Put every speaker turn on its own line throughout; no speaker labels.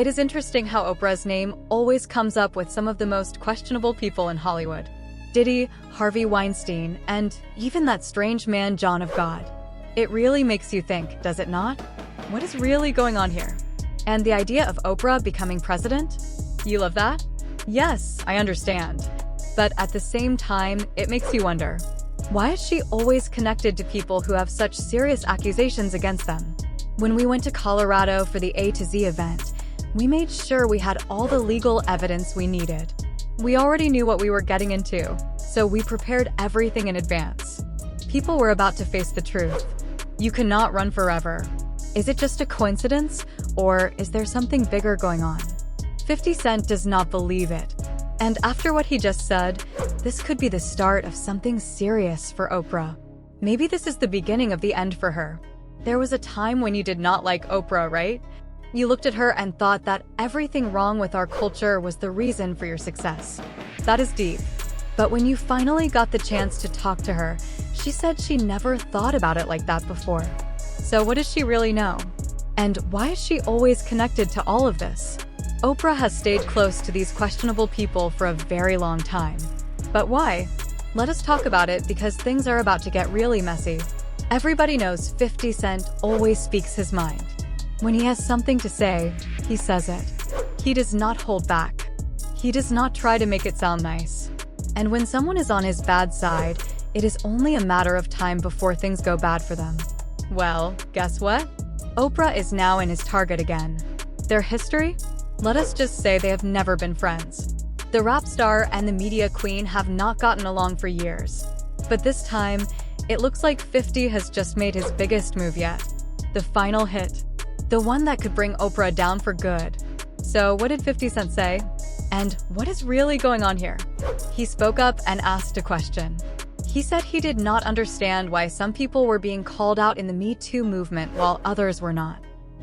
It is interesting how Oprah's name always comes up with some of the most questionable people in Hollywood. Diddy, Harvey Weinstein, and even that strange man John of God. It really makes you think, does it not? What is really going on here? And the idea of Oprah becoming president? You love that? Yes, I understand. But at the same time, it makes you wonder, why is she always connected to people who have such serious accusations against them? When we went to Colorado for the A to Z event, we made sure we had all the legal evidence we needed. We already knew what we were getting into, so we prepared everything in advance. People were about to face the truth. You cannot run forever. Is it just a coincidence, or is there something bigger going on? 50 Cent does not believe it. And after what he just said, this could be the start of something serious for Oprah. Maybe this is the beginning of the end for her. There was a time when you did not like Oprah, right? You looked at her and thought that everything wrong with our culture was the reason for your success. That is deep. But when you finally got the chance to talk to her, she said she never thought about it like that before. So what does she really know? And why is she always connected to all of this? Oprah has stayed close to these questionable people for a very long time. But why? Let us talk about it because things are about to get really messy. Everybody knows 50 Cent always speaks his mind. When he has something to say, he says it. He does not hold back. He does not try to make it sound nice. And when someone is on his bad side, it is only a matter of time before things go bad for them. Well, guess what? Oprah is now in his target again. Their history? Let us just say they have never been friends. The rap star and the media queen have not gotten along for years. But this time, it looks like 50 has just made his biggest move yet. The final hit. The one that could bring Oprah down for good. So what did 50 Cent say? And what is really going on here? He spoke up and asked a question. He said he did not understand why some people were being called out in the Me Too movement while others were not.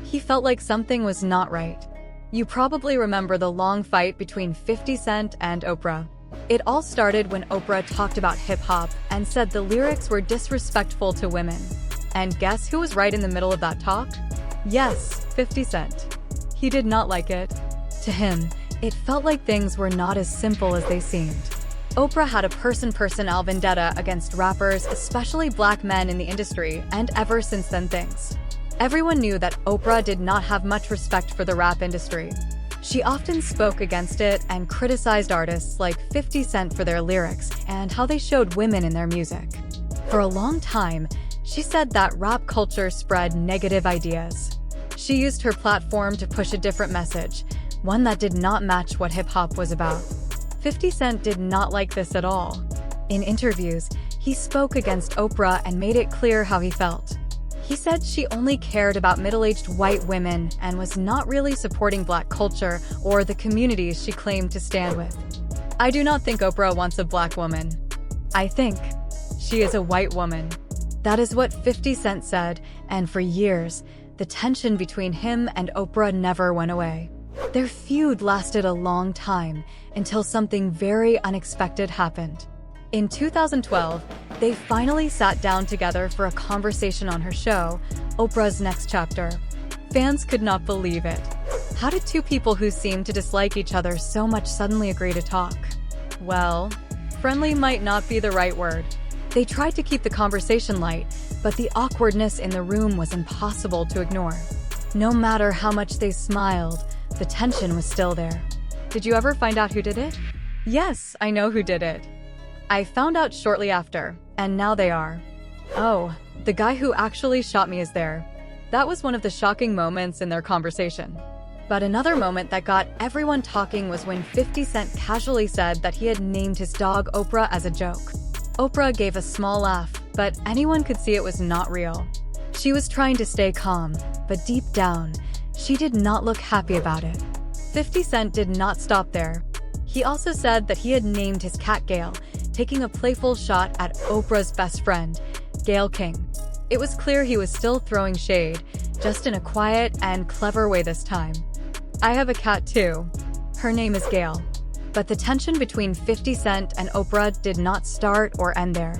He felt like something was not right. You probably remember the long fight between 50 Cent and Oprah. It all started when Oprah talked about hip-hop and said the lyrics were disrespectful to women. And guess who was right in the middle of that talk? Yes, 50 Cent. He did not like it. To him, it felt like things were not as simple as they seemed. Oprah had a person-personnel vendetta against rappers, especially black men in the industry, and ever since then everyone knew that Oprah did not have much respect for the rap industry. She often spoke against it and criticized artists like 50 Cent for their lyrics and how they showed women in their music. For a long time, she said that rap culture spread negative ideas. She used her platform to push a different message, one that did not match what hip-hop was about. 50 Cent did not like this at all. In interviews, he spoke against Oprah and made it clear how he felt. He said she only cared about middle-aged white women and was not really supporting black culture or the communities she claimed to stand with. I do not think Oprah wants a black woman. I think she is a white woman. That is what 50 Cent said, and for years, the tension between him and Oprah never went away. Their feud lasted a long time until something very unexpected happened. In 2012, they finally sat down together for a conversation on her show, Oprah's Next Chapter. Fans could not believe it. How did two people who seemed to dislike each other so much suddenly agree to talk? Well, friendly might not be the right word. They tried to keep the conversation light, but the awkwardness in the room was impossible to ignore. No matter how much they smiled, the tension was still there. Did you ever find out who did it? Yes, I know who did it. I found out shortly after, and now they are. Oh, the guy who actually shot me is there. That was one of the shocking moments in their conversation. But another moment that got everyone talking was when 50 Cent casually said that he had named his dog Oprah as a joke. Oprah gave a small laugh, but anyone could see it was not real. She was trying to stay calm, but deep down, she did not look happy about it. 50 Cent did not stop there. He also said that he had named his cat Gail, taking a playful shot at Oprah's best friend, Gayle King. It was clear he was still throwing shade, just in a quiet and clever way this time. I have a cat too. Her name is Gail. But the tension between 50 Cent and Oprah did not start or end there.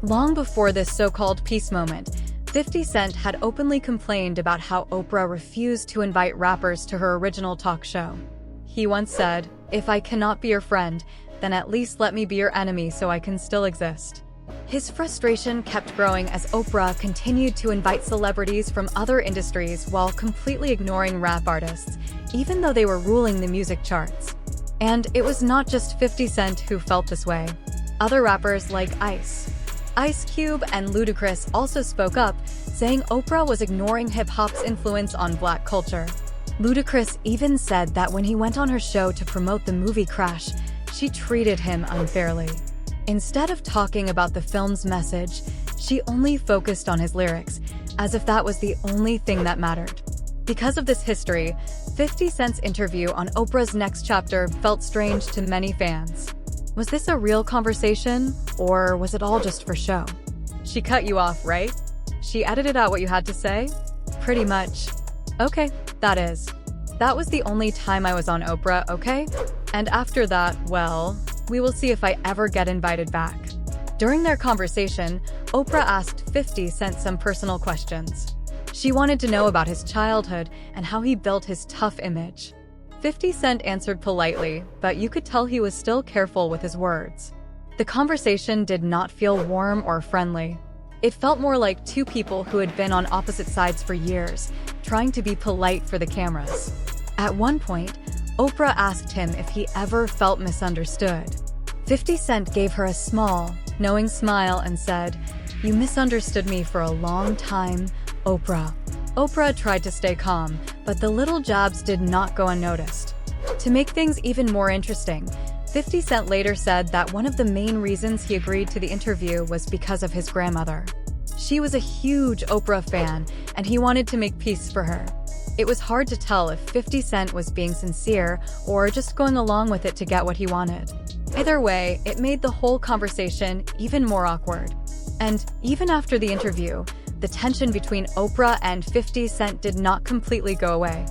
Long before this so-called peace moment, 50 Cent had openly complained about how Oprah refused to invite rappers to her original talk show. He once said, "If I cannot be your friend, then at least let me be your enemy so I can still exist." His frustration kept growing as Oprah continued to invite celebrities from other industries while completely ignoring rap artists, even though they were ruling the music charts. And it was not just 50 Cent who felt this way. Other rappers like Ice Cube and Ludacris also spoke up, saying Oprah was ignoring hip-hop's influence on Black culture. Ludacris even said that when he went on her show to promote the movie Crash, she treated him unfairly. Instead of talking about the film's message, she only focused on his lyrics, as if that was the only thing that mattered. Because of this history, 50 Cent's interview on Oprah's Next Chapter felt strange to many fans. Was this a real conversation, or was it all just for show? She cut you off, right? She edited out what you had to say? Pretty much. Okay, that was the only time I was on Oprah, okay? And after that, well, we will see if I ever get invited back. During their conversation, Oprah asked 50 Cent some personal questions. She wanted to know about his childhood and how he built his tough image. 50 Cent answered politely, but you could tell he was still careful with his words. The conversation did not feel warm or friendly. It felt more like two people who had been on opposite sides for years, trying to be polite for the cameras. At one point, Oprah asked him if he ever felt misunderstood. 50 Cent gave her a small, knowing smile and said, "You misunderstood me for a long time, Oprah." Oprah tried to stay calm, but the little jabs did not go unnoticed. To make things even more interesting, 50 Cent later said that one of the main reasons he agreed to the interview was because of his grandmother. She was a huge Oprah fan, and he wanted to make peace for her. It was hard to tell if 50 Cent was being sincere or just going along with it to get what he wanted. Either way, it made the whole conversation even more awkward. And even after the interview, the tension between Oprah and 50 Cent did not completely go away.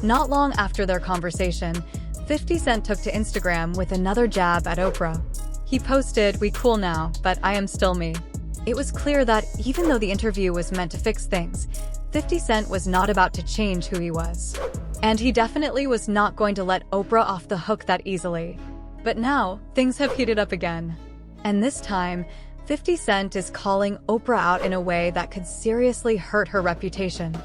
Not long after their conversation, 50 Cent took to Instagram with another jab at Oprah. He posted, "We cool now, but I am still me." It was clear that even though the interview was meant to fix things, 50 Cent was not about to change who he was. And he definitely was not going to let Oprah off the hook that easily. But now, things have heated up again. And this time, 50 Cent is calling Oprah out in a way that could seriously hurt her reputation.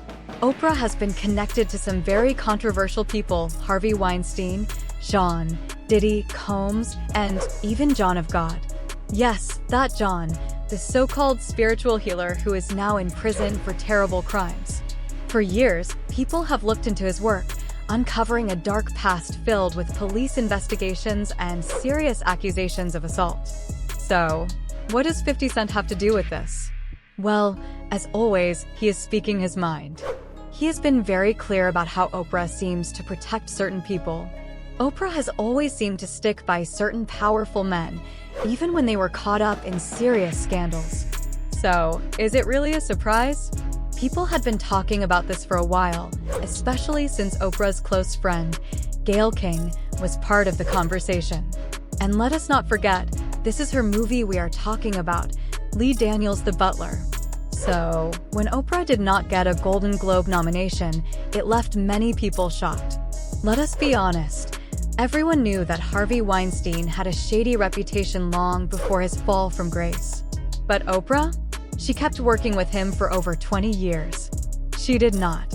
Oprah has been connected to some very controversial people: Harvey Weinstein, Sean, Diddy, Combs, and even John of God. Yes, that John, the so-called spiritual healer who is now in prison for terrible crimes. For years, people have looked into his work, uncovering a dark past filled with police investigations and serious accusations of assault. So, what does 50 Cent have to do with this? Well, as always, he is speaking his mind. He has been very clear about how Oprah seems to protect certain people. Oprah has always seemed to stick by certain powerful men, even when they were caught up in serious scandals. So, is it really a surprise? People had been talking about this for a while, especially since Oprah's close friend, Gayle King, was part of the conversation. And let us not forget, this is her movie we are talking about, Lee Daniels' The Butler. So, when Oprah did not get a Golden Globe nomination, it left many people shocked. Let us be honest. Everyone knew that Harvey Weinstein had a shady reputation long before his fall from grace. But Oprah? She kept working with him for over 20 years. She did not.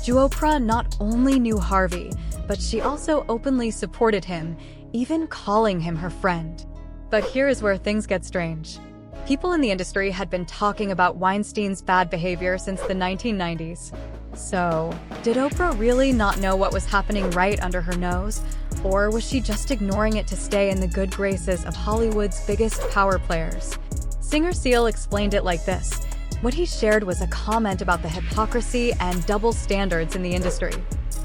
Oprah not only knew Harvey, but she also openly supported him, even calling him her friend. But here is where things get strange. People in the industry had been talking about Weinstein's bad behavior since the 1990s. So, did Oprah really not know what was happening right under her nose? Or was she just ignoring it to stay in the good graces of Hollywood's biggest power players? Singer Seal explained it like this. What he shared was a comment about the hypocrisy and double standards in the industry.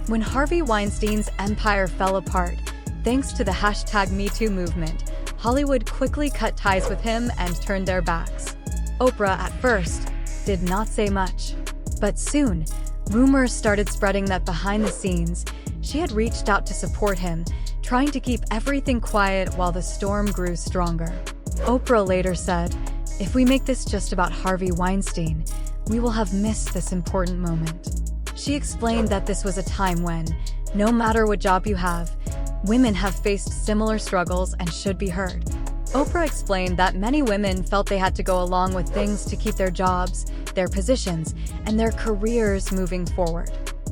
When Harvey Weinstein's empire fell apart, thanks to the #MeToo movement, Hollywood quickly cut ties with him and turned their backs. Oprah, at first, did not say much. But soon, rumors started spreading that behind the scenes, she had reached out to support him, trying to keep everything quiet while the storm grew stronger. Oprah later said, "If we make this just about Harvey Weinstein, we will have missed this important moment. She explained that this was a time when, no matter what job you have, women have faced similar struggles and should be heard. Oprah explained that many women felt they had to go along with things to keep their jobs, their positions, and their careers moving forward.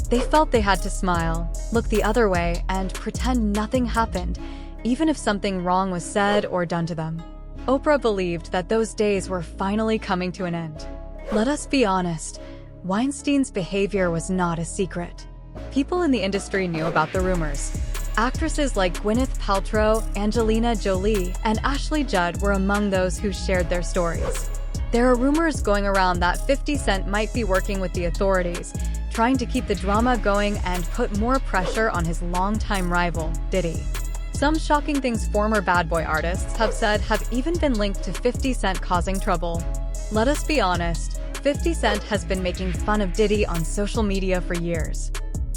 They felt they had to smile, look the other way, and pretend nothing happened, even if something wrong was said or done to them. Oprah believed that those days were finally coming to an end. Let us be honest, Weinstein's behavior was not a secret. People in the industry knew about the rumors. Actresses like Gwyneth Paltrow, Angelina Jolie, and Ashley Judd were among those who shared their stories. There are rumors going around that 50 Cent might be working with the authorities, trying to keep the drama going and put more pressure on his longtime rival, Diddy. Some shocking things former bad boy artists have said have even been linked to 50 Cent causing trouble. Let us be honest, 50 Cent has been making fun of Diddy on social media for years.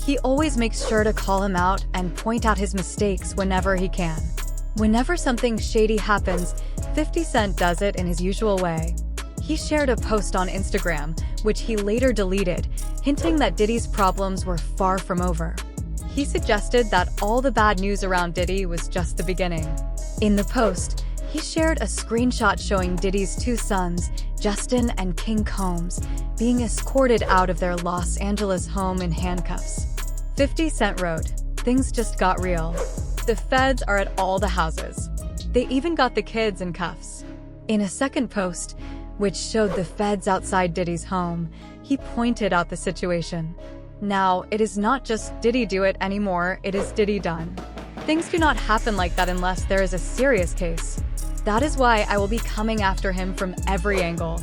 He always makes sure to call him out and point out his mistakes whenever he can. Whenever something shady happens, 50 Cent does it in his usual way. He shared a post on Instagram, which he later deleted, hinting that Diddy's problems were far from over. He suggested that all the bad news around Diddy was just the beginning. In the post, he shared a screenshot showing Diddy's two sons, Justin and King Combs, being escorted out of their Los Angeles home in handcuffs. 50 Cent wrote, "Things just got real. The feds are at all the houses. They even got the kids in cuffs." In a second post, which showed the feds outside Diddy's home, he pointed out the situation. Now, it is not just Diddy do it anymore, it is Diddy done. Things do not happen like that unless there is a serious case. That is why I will be coming after him from every angle.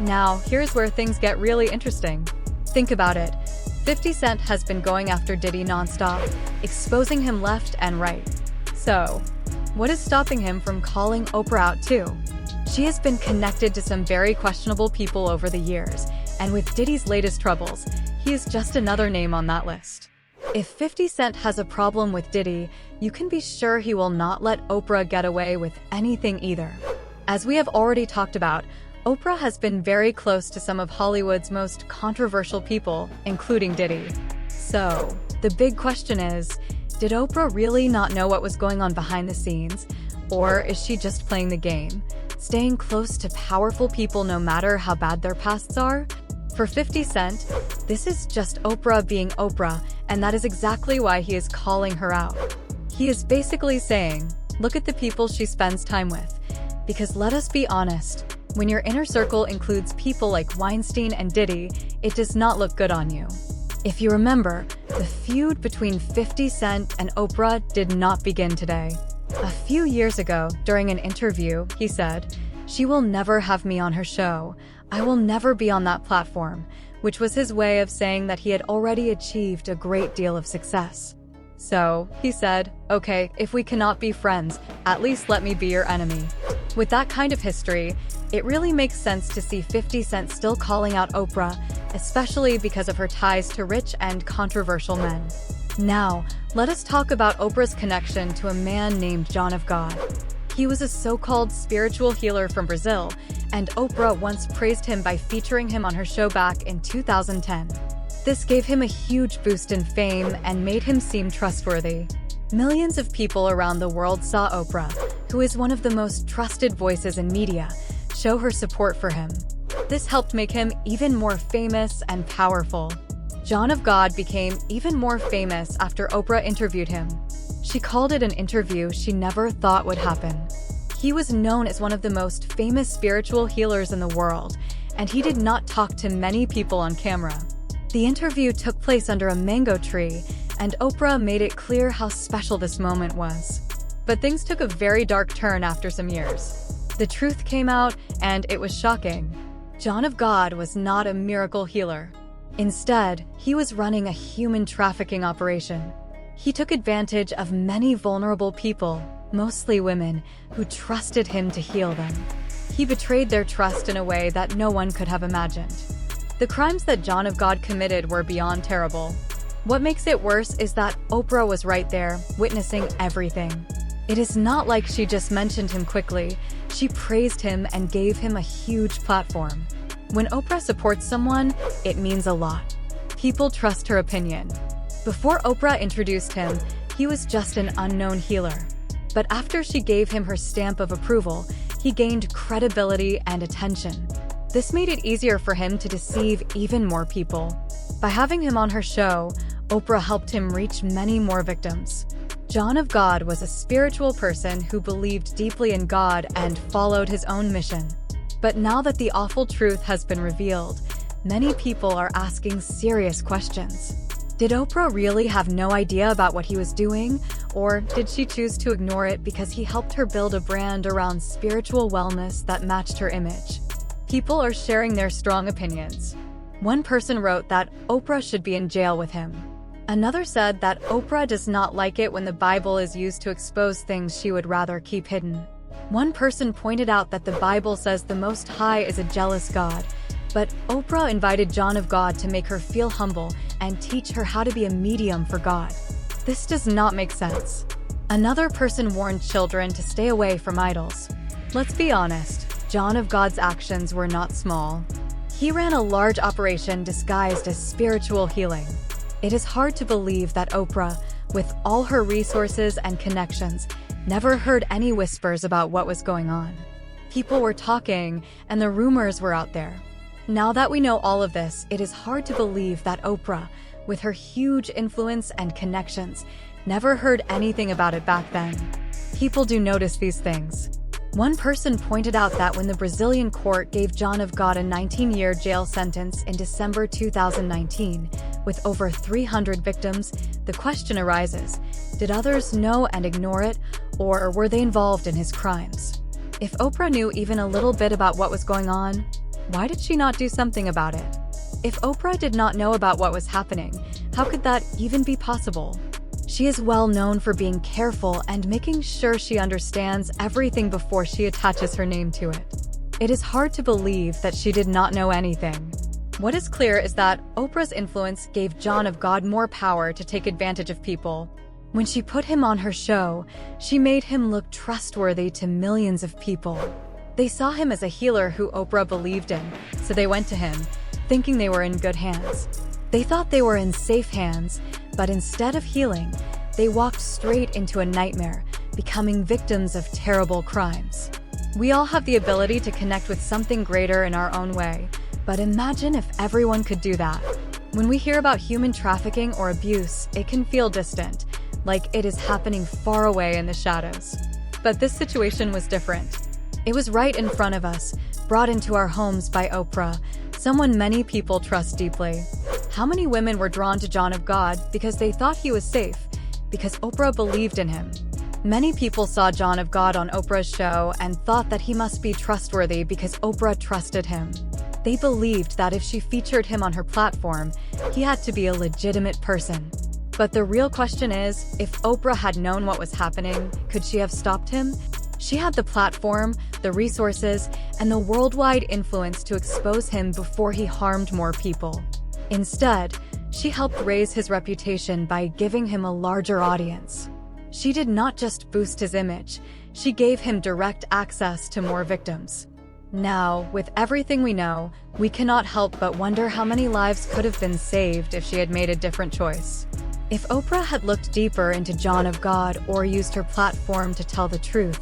Now, here's where things get really interesting. Think about it. 50 Cent has been going after Diddy nonstop, exposing him left and right. So, what is stopping him from calling Oprah out too? She has been connected to some very questionable people over the years, and with Diddy's latest troubles, he is just another name on that list. If 50 Cent has a problem with Diddy, you can be sure he will not let Oprah get away with anything either. As we have already talked about, Oprah has been very close to some of Hollywood's most controversial people, including Diddy. So, the big question is, did Oprah really not know what was going on behind the scenes? Or is she just playing the game, staying close to powerful people no matter how bad their pasts are? For 50 Cent, this is just Oprah being Oprah, and that is exactly why he is calling her out. He is basically saying, look at the people she spends time with. Because let us be honest, when your inner circle includes people like Weinstein and Diddy, it does not look good on you. If you remember, the feud between 50 Cent and Oprah did not begin today. A few years ago, during an interview, he said, "She will never have me on her show. I will never be on that platform," which was his way of saying that he had already achieved a great deal of success. So, he said, "Okay, if we cannot be friends, at least let me be your enemy." With that kind of history, it really makes sense to see 50 Cent still calling out Oprah, especially because of her ties to rich and controversial men. Now, let us talk about Oprah's connection to a man named John of God. He was a so-called spiritual healer from Brazil, and Oprah once praised him by featuring him on her show back in 2010. This gave him a huge boost in fame and made him seem trustworthy. Millions of people around the world saw Oprah, who is one of the most trusted voices in media, show her support for him. This helped make him even more famous and powerful. John of God became even more famous after Oprah interviewed him. She called it an interview she never thought would happen. He was known as one of the most famous spiritual healers in the world, and he did not talk to many people on camera. The interview took place under a mango tree, and Oprah made it clear how special this moment was. But things took a very dark turn after some years. The truth came out, and it was shocking. John of God was not a miracle healer. Instead, he was running a human trafficking operation. He took advantage of many vulnerable people, mostly women, who trusted him to heal them. He betrayed their trust in a way that no one could have imagined. The crimes that John of God committed were beyond terrible. What makes it worse is that Oprah was right there, witnessing everything. It is not like she just mentioned him quickly. She praised him and gave him a huge platform. When Oprah supports someone, it means a lot. People trust her opinion. Before Oprah introduced him, he was just an unknown healer. But after she gave him her stamp of approval, he gained credibility and attention. This made it easier for him to deceive even more people. By having him on her show, Oprah helped him reach many more victims. John of God was a spiritual person who believed deeply in God and followed his own mission. But now that the awful truth has been revealed, many people are asking serious questions. Did Oprah really have no idea about what he was doing, or did she choose to ignore it because he helped her build a brand around spiritual wellness that matched her image? People are sharing their strong opinions. One person wrote that Oprah should be in jail with him. Another said that Oprah does not like it when the Bible is used to expose things she would rather keep hidden. One person pointed out that the Bible says the Most High is a jealous God, but Oprah invited John of God to make her feel humble and teach her how to be a medium for God. This does not make sense. Another person warned children to stay away from idols. Let's be honest, John of God's actions were not small. He ran a large operation disguised as spiritual healing. It is hard to believe that Oprah, with all her resources and connections, never heard any whispers about what was going on. People were talking, and the rumors were out there. Now that we know all of this, it is hard to believe that Oprah, with her huge influence and connections, never heard anything about it back then. People do notice these things. One person pointed out that when the Brazilian court gave John of God a 19-year jail sentence in December 2019, with over 300 victims, the question arises, did others know and ignore it, or were they involved in his crimes? If Oprah knew even a little bit about what was going on, why did she not do something about it? If Oprah did not know about what was happening, how could that even be possible? She is well known for being careful and making sure she understands everything before she attaches her name to it. It is hard to believe that she did not know anything. What is clear is that Oprah's influence gave John of God more power to take advantage of people. When she put him on her show, she made him look trustworthy to millions of people. They saw him as a healer who Oprah believed in, so they went to him, thinking they were in good hands. They thought they were in safe hands, but instead of healing, they walked straight into a nightmare, becoming victims of terrible crimes. We all have the ability to connect with something greater in our own way, but imagine if everyone could do that. When we hear about human trafficking or abuse, it can feel distant, like it is happening far away in the shadows. But this situation was different. It was right in front of us, brought into our homes by Oprah, someone many people trust deeply. How many women were drawn to John of God because they thought he was safe, because Oprah believed in him? Many people saw John of God on Oprah's show and thought that he must be trustworthy because Oprah trusted him. They believed that if she featured him on her platform, he had to be a legitimate person. But the real question is, if Oprah had known what was happening, could she have stopped him? She had the platform, the resources, and the worldwide influence to expose him before he harmed more people. Instead, she helped raise his reputation by giving him a larger audience. She did not just boost his image, she gave him direct access to more victims. Now, with everything we know, we cannot help but wonder how many lives could have been saved if she had made a different choice. If Oprah had looked deeper into John of God or used her platform to tell the truth,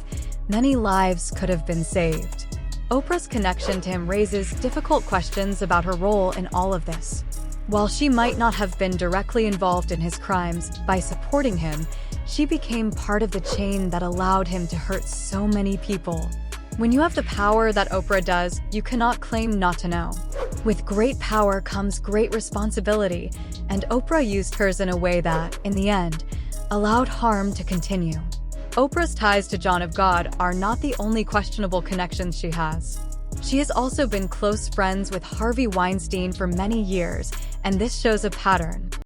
many lives could have been saved. Oprah's connection to him raises difficult questions about her role in all of this. While she might not have been directly involved in his crimes, by supporting him, she became part of the chain that allowed him to hurt so many people. When you have the power that Oprah does, you cannot claim not to know. With great power comes great responsibility, and Oprah used hers in a way that, in the end, allowed harm to continue. Oprah's ties to John of God are not the only questionable connections she has. She has also been close friends with Harvey Weinstein for many years, and this shows a pattern.